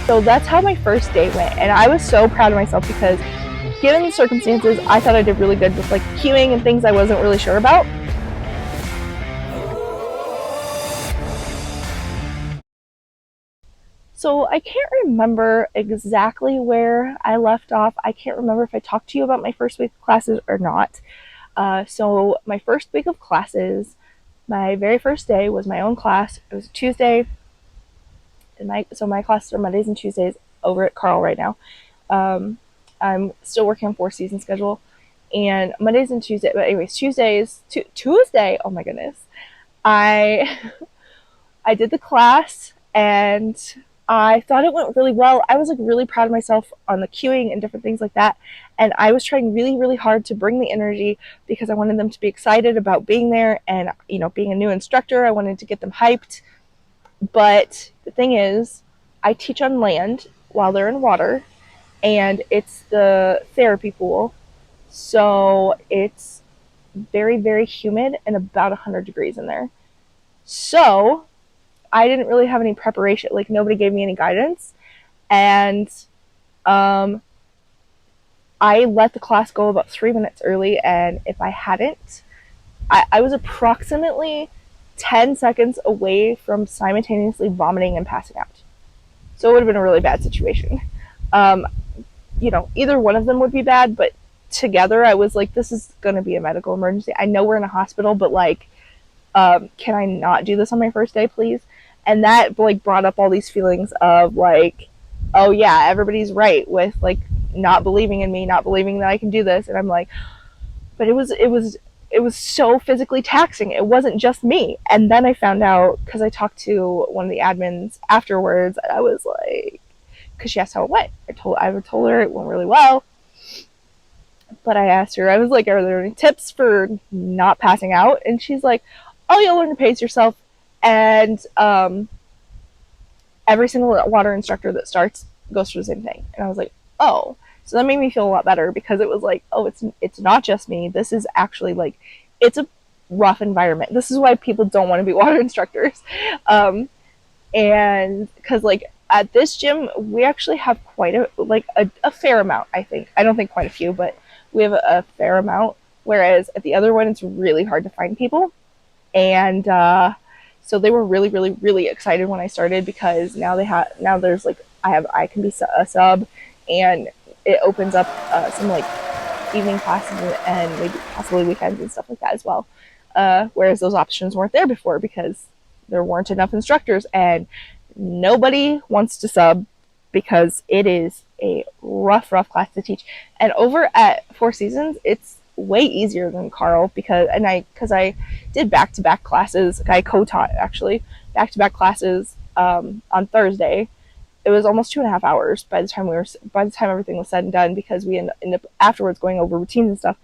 So that's how my first day went, and I was so proud of myself because given the circumstances, I thought I did really good with like cueing and things I wasn't really sure about. So I can't remember exactly where I left off. I can't remember if I talked to you about my first week of classes or not. So my first week of classes, my very first day was my own class. It was a Tuesday, and my classes are Mondays and Tuesdays over at Carl right now. I'm still working on 4 season schedule, and Mondays and Tuesdays. But anyways, Tuesday. Oh my goodness, I I did the class and I thought it went really well. I was like really proud of myself on the cueing and different things like that. And I was trying really, really hard to bring the energy because I wanted them to be excited about being there and, being a new instructor. I wanted to get them hyped. But the thing is, I teach on land while they're in water, and it's the therapy pool. So it's very, very humid and about 100 degrees in there. So I didn't really have any preparation. Like, nobody gave me any guidance. And I let the class go about 3 minutes early. And if I hadn't, I was approximately 10 seconds away from simultaneously vomiting and passing out. So it would have been a really bad situation. Either one of them would be bad, but together I was like, this is going to be a medical emergency. I know we're in a hospital, but like, can I not do this on my first day, please? And that like brought up all these feelings of like, oh yeah, everybody's right with like not believing in me, not believing that I can do this. And I'm like, but it was so physically taxing. It wasn't just me. And then I found out, because I talked to one of the admins afterwards, and I was like, because she asked how it went. I told her it went really well. But I asked her, I was like, are there any tips for not passing out? And she's like, oh, you'll learn to pace yourself. And every single water instructor that starts goes through the same thing. And I was like, oh. So that made me feel a lot better, because it was like, oh, it's not just me. This is actually like, it's a rough environment. This is why people don't want to be water instructors. And because like at this gym, we actually have quite a fair amount, I think. I don't think quite a few, but we have a fair amount. Whereas at the other one, it's really hard to find people. And so they were really, really, really excited when I started, because now there's like, I can be a sub, and it opens up some like evening classes and maybe possibly weekends and stuff like that as well. Whereas those options weren't there before, because there weren't enough instructors, and nobody wants to sub because it is a rough class to teach. And over at 4 Seasons, it's way easier than Carl, because I did back-to-back classes. I co-taught actually back-to-back classes on Thursday. It was almost 2.5 hours by the time everything was said and done, because we ended up afterwards going over routines and stuff.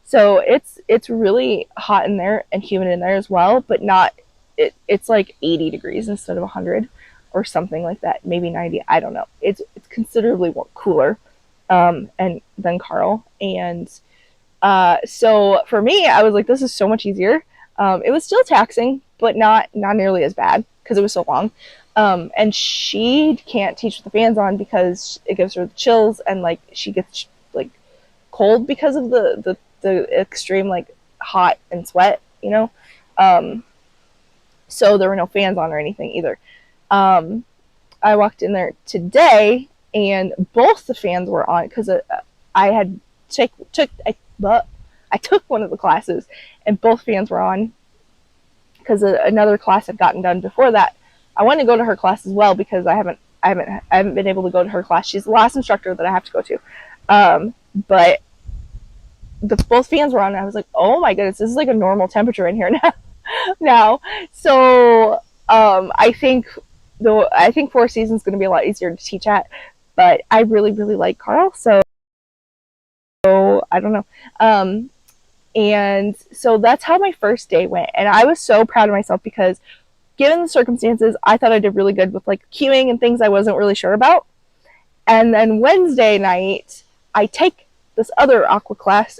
So it's really hot in there and humid in there as well, but not it's like 80 degrees instead of 100 or something like that, maybe 90. I don't know. It's considerably more cooler and than Carl. And so for me, I was like, this is so much easier. It was still taxing, but not nearly as bad, because it was so long. And she can't teach with the fans on because it gives her the chills, and like she gets like cold because of the extreme like hot and sweat, so there were no fans on or anything either. I walked in there today and both the fans were on, because I had I took one of the classes and both fans were on, because another class had gotten done before that. I want to go to her class as well, because I haven't been able to go to her class. She's the last instructor that I have to go to. But both fans were on, and I was like, oh my goodness, this is like a normal temperature in here now. So I think 4 Seasons is going to be a lot easier to teach at, but I really, really like Carl, so I don't know. And so that's how my first day went, and I was so proud of myself because given the circumstances, I thought I did really good with like cueing and things I wasn't really sure about. And then Wednesday night, I take this other aqua class.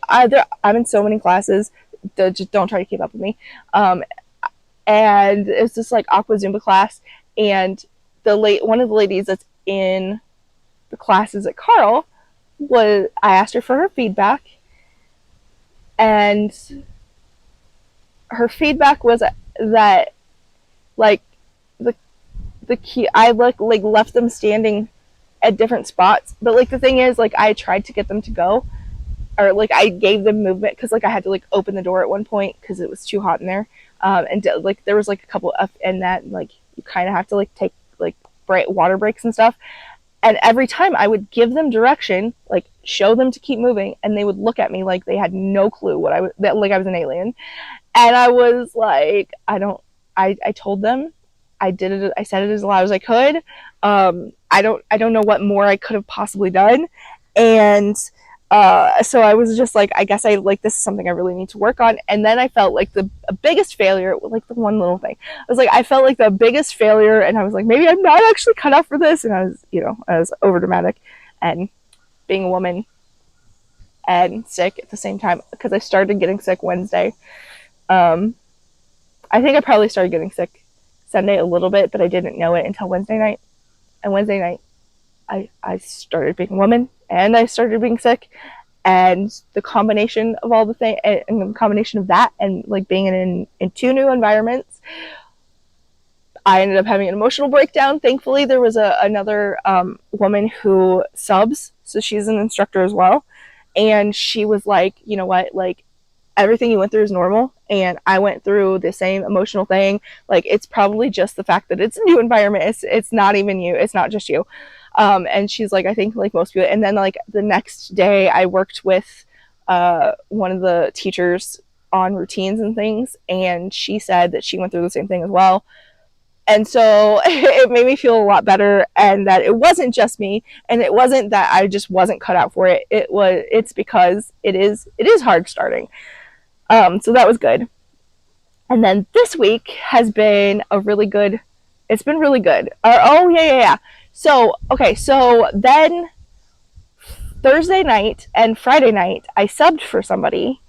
I'm in so many classes, just don't try to keep up with me. And it's this like aqua Zumba class, and one of the ladies that's in the classes at Carl, was I asked her for her feedback, and her feedback was that like the the key I like left them standing at different spots, but like the thing is, like I tried to get them to go, or like I gave them movement because like I had to like open the door at one point because it was too hot in there, and like there was like a couple of in that like you kind of have to like take like water breaks and stuff. And every time I would give them direction, like show them to keep moving, and they would look at me like they had no clue what I was, that like I was an alien. And I was like, I don't, I told them, I did it, I said it as loud as I could. I don't know what more I could have possibly done. And so I was just like, I guess I like, this is something I really need to work on. And then I felt like the biggest failure, like the one little thing, I was like, I felt like the biggest failure, and I was like, maybe I'm not actually cut out for this. And I was, I was over dramatic, and being a woman and sick at the same time, because I started getting sick Wednesday. I think I probably started getting sick Sunday a little bit, but I didn't know it until Wednesday night. And Wednesday night, I started being a woman, and I started being sick, and the combination of all the things, and the combination of that, and like being in two new environments, I ended up having an emotional breakdown. Thankfully, there was another woman who subs, so she's an instructor as well, and she was like, you know what, like everything you went through is normal, and I went through the same emotional thing. Like it's probably just the fact that it's a new environment. It's not even you. It's not just you. And she's like, I think like most people. And then like the next day, I worked with one of the teachers on routines and things, and she said that she went through the same thing as well. And so it made me feel a lot better, and that it wasn't just me, and it wasn't that I just wasn't cut out for it. It's because it is hard starting. So that was good. And then this week has been it's been really good. Oh, yeah. So, okay, so then Thursday night and Friday night, I subbed for somebody.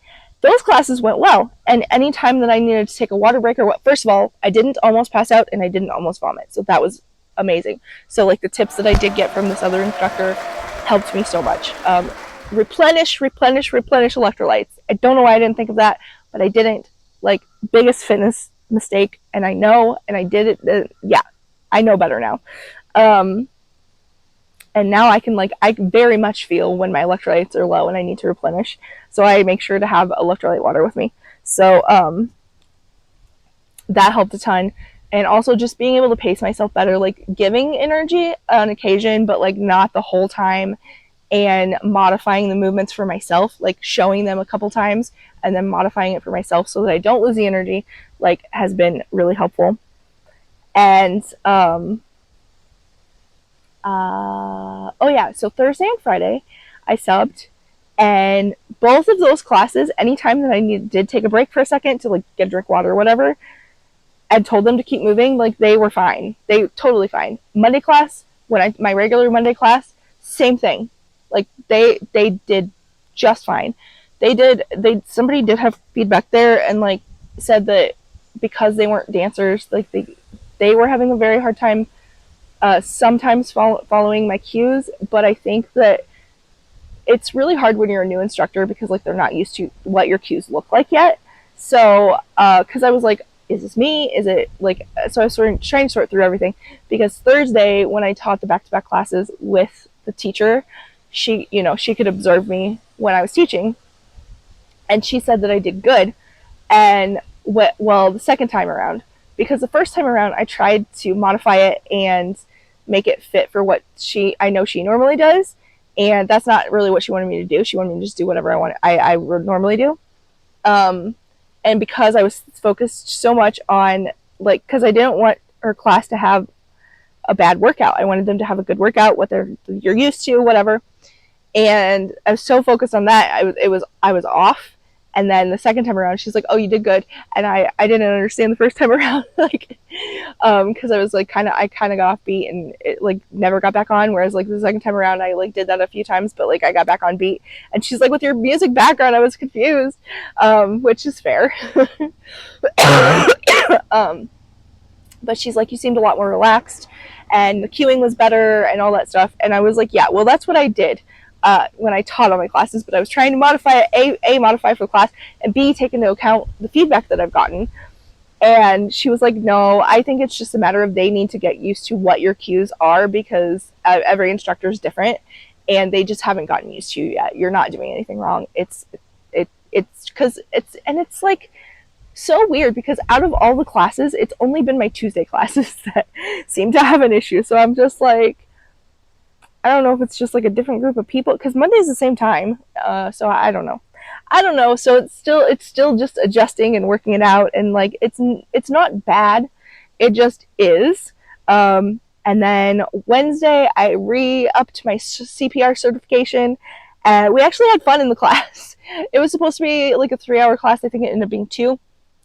Those classes went well. And anytime that I needed to take a water break or what, first of all, I didn't almost pass out, and I didn't almost vomit. So that was amazing. So like the tips that I did get from this other instructor helped me so much. Replenish electrolytes. I don't know why I didn't think of that, but I didn't. Like, biggest fitness mistake, and I know, and I did it. Yeah, I know better now. And now I can, like, I very much feel when my electrolytes are low and I need to replenish. So I make sure to have electrolyte water with me. So that helped a ton. And also just being able to pace myself better, like giving energy on occasion, but like not the whole time, and modifying the movements for myself, like showing them a couple times and then modifying it for myself so that I don't lose the energy, like has been really helpful. And oh yeah, so Thursday and Friday I subbed, and both of those classes, anytime that I did take a break for a second to like get a drink water or whatever, and told them to keep moving, like they were fine. They totally fine. Monday class, my regular Monday class, same thing. Like they did just fine. Somebody did have feedback there, and like said that because they weren't dancers, like they were having a very hard time sometimes following my cues. But I think that it's really hard when you're a new instructor, because like they're not used to what your cues look like yet. So because I was like, is this me? Is it like, so I was trying to sort through everything, because Thursday when I taught the back-to-back classes with the teacher, she could observe me when I was teaching, and she said that I did good. And the second time around, because the first time around I tried to modify it and make it fit for what I know she normally does, and that's not really what she wanted me to do. She wanted me to just do whatever I would normally do. And because I was focused so much on, like, because I didn't want her class to have a bad workout. I wanted them to have a good workout, what you're used to, whatever. And I was so focused on that, I was off. And then the second time around, she's like, "Oh, you did good." And I didn't understand the first time around, like, because I was like I kind of got off beat, and it like never got back on. Whereas like the second time around, I like did that a few times, but like I got back on beat. And she's like, "With your music background, I was confused," which is fair. But she's like, "You seemed a lot more relaxed." and the queuing was better and all that stuff. And I was like, yeah, well, that's what I did when I taught all my classes, but I was trying to modify it, A, modify for the class, and B, take into account the feedback that I've gotten. And she was like, no, I think it's just a matter of they need to get used to what your cues are, because every instructor is different and they just haven't gotten used to you yet. You're not doing anything wrong. It's because it's like so weird, because out of all the classes, it's only been my Tuesday classes that seem to have an issue. So I'm just like, I don't know if it's just like a different group of people, because Monday's the same time. So I don't know. I don't know. So it's still just adjusting and working it out, and like it's not bad. It just is. And then Wednesday I re-upped my CPR certification, and we actually had fun in the class. It was supposed to be like a 3-hour class. I think it ended up being 2,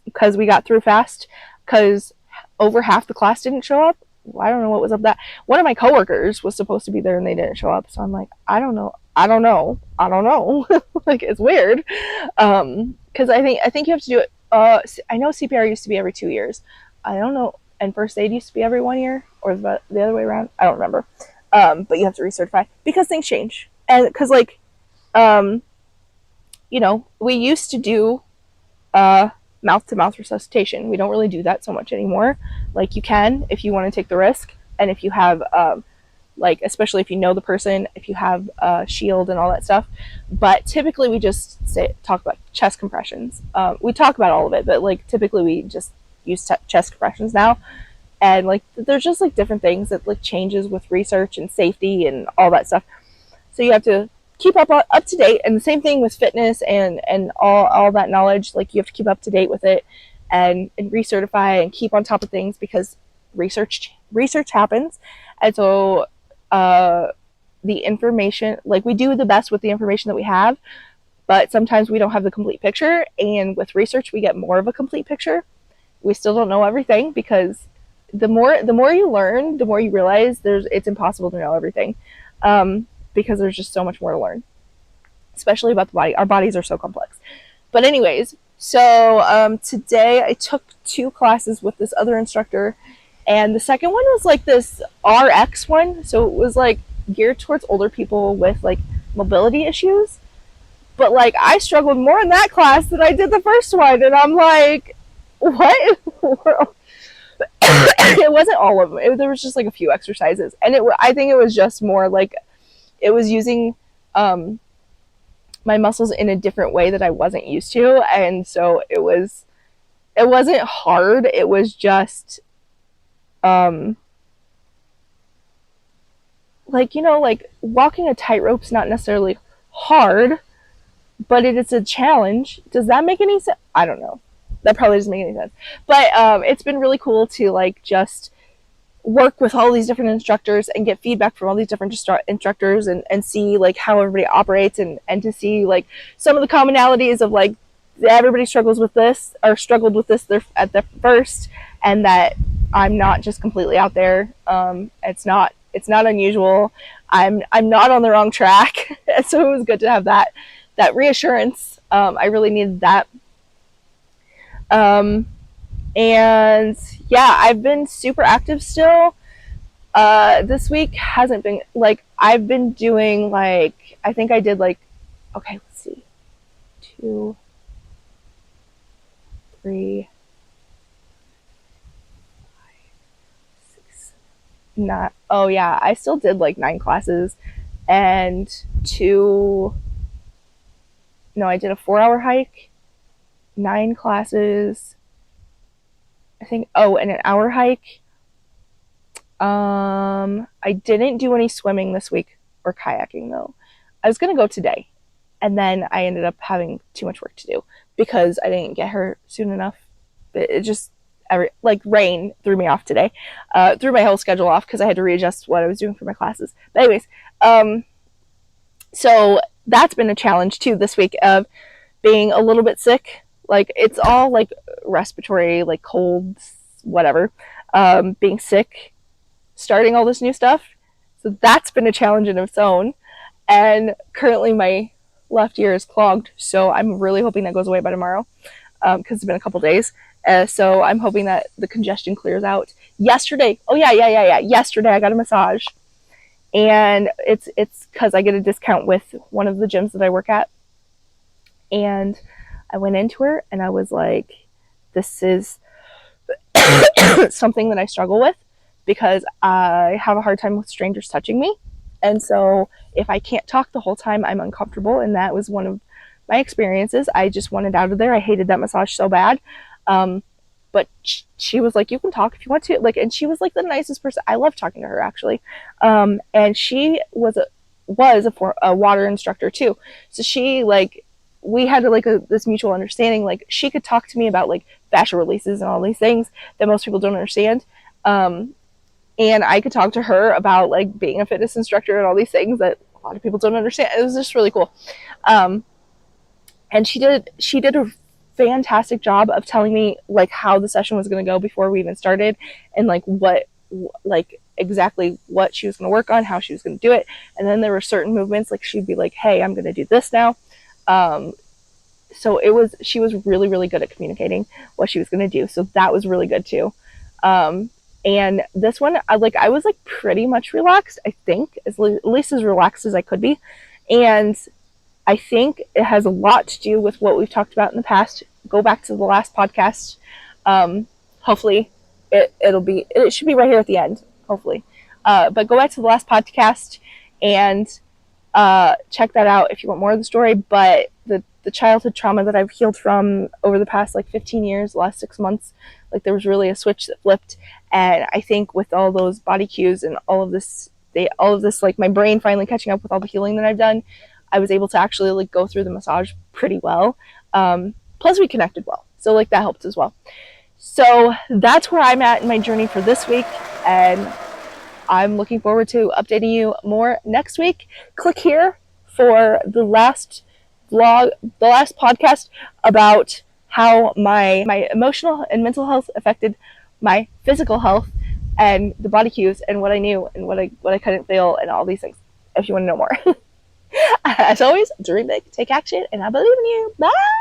because we got through fast, because over half the class didn't show up. I don't know what was up with that. One of my coworkers was supposed to be there and they didn't show up. So I'm like, I don't know. Like, it's weird. Because I think you have to do it. I know CPR used to be every 2 years. I don't know. And first aid used to be every 1 year, or the other way around. I don't remember. But you have to recertify because things change. And because like, we used to do mouth-to-mouth resuscitation. We don't really do that so much anymore. Like, you can if you want to take the risk, and if you have like, especially if you know the person, if you have a shield and all that stuff. But typically we just talk about chest compressions. We talk about all of it, but like typically we just use chest compressions now. And like there's just like different things that like changes with research and safety and all that stuff. So you have to keep up to date, and the same thing with fitness and all that knowledge. Like, you have to keep up to date with it and recertify and keep on top of things, because research happens. And so the information, like, we do the best with the information that we have, but sometimes we don't have the complete picture, and with research we get more of a complete picture. We still don't know everything, because the more you learn, the more you realize it's impossible to know everything. Because there's just so much more to learn, especially about the body. Our bodies are so complex. But anyways, so today I took 2 classes with this other instructor, and the second one was like this RX one. So it was like geared towards older people with like mobility issues. But like, I struggled more in that class than I did the first one, and I'm like, what in the world? It wasn't all of them. There was just like a few exercises, and I think it was just more like, it was using my muscles in a different way that I wasn't used to. And so it wasn't hard. It was just like, like walking a tightrope's not necessarily hard, but it is a challenge. Does that make any sense? I don't know. That probably doesn't make any sense. But it's been really cool to like just work with all these different instructors and get feedback from all these different instructors, and see like how everybody operates, and to see like some of the commonalities of like, everybody struggles with this, or struggled with this at the first, and that I'm not just completely out there. It's not unusual. I'm not on the wrong track. So it was good to have that reassurance. I really needed that. And yeah, I've been super active still. This week hasn't been like, I've been doing like, I think I did like, okay, let's see, 2, 3, 5, 6, 9. Oh yeah, I still did like 9 classes, and I did a 4-hour hike, 9 classes, I think, and an hour hike. I didn't do any swimming this week or kayaking though. I was gonna go today, and then I ended up having too much work to do because I didn't get her soon enough. It just rain threw me off today. Threw my whole schedule off because I had to readjust what I was doing for my classes. But anyways, so that's been a challenge too this week, of being a little bit sick. Like, it's all like respiratory, like colds, whatever. Being sick, starting all this new stuff. So that's been a challenge in its own. And currently my left ear is clogged, so I'm really hoping that goes away by tomorrow. because it's been a couple days. So I'm hoping that the congestion clears out. Yesterday, oh yeah. Yesterday I got a massage, and it's because I get a discount with one of the gyms that I work at. And I went into her and I was like, this is something that I struggle with because I have a hard time with strangers touching me. And so if I can't talk the whole time, I'm uncomfortable. And that was one of my experiences. I just wanted out of there. I hated that massage so bad. But she was like, you can talk if you want to. Like, and she was like the nicest person. I love talking to her, actually. And she was a water instructor too. So she like, we had like this mutual understanding. Like, she could talk to me about like fascia releases and all these things that most people don't understand. And I could talk to her about like being a fitness instructor and all these things that a lot of people don't understand. It was just really cool. And she did a fantastic job of telling me like how the session was going to go before we even started, and like exactly what she was going to work on, how she was going to do it. And then there were certain movements, like she'd be like, hey, I'm going to do this now. So she was really, really good at communicating what she was going to do. So that was really good too. And this one, I was like pretty much relaxed, I think, at least as relaxed as I could be. And I think it has a lot to do with what we've talked about in the past. Go back to the last podcast. Hopefully it should be right here at the end, hopefully. But go back to the last podcast and check that out if you want more of the story. But the childhood trauma that I've healed from over the past like 15 years, the last 6 months, like there was really a switch that flipped. And I think with all those body cues and all of this, like my brain finally catching up with all the healing that I've done, I was able to actually like go through the massage pretty well. Plus we connected well. So like that helped as well. So that's where I'm at in my journey for this week. And I'm looking forward to updating you more next week. Click here for the last podcast about how my emotional and mental health affected my physical health and the body cues and what I knew and what I couldn't feel and all these things, if you want to know more. As always, dream big, take action, and I believe in you. Bye!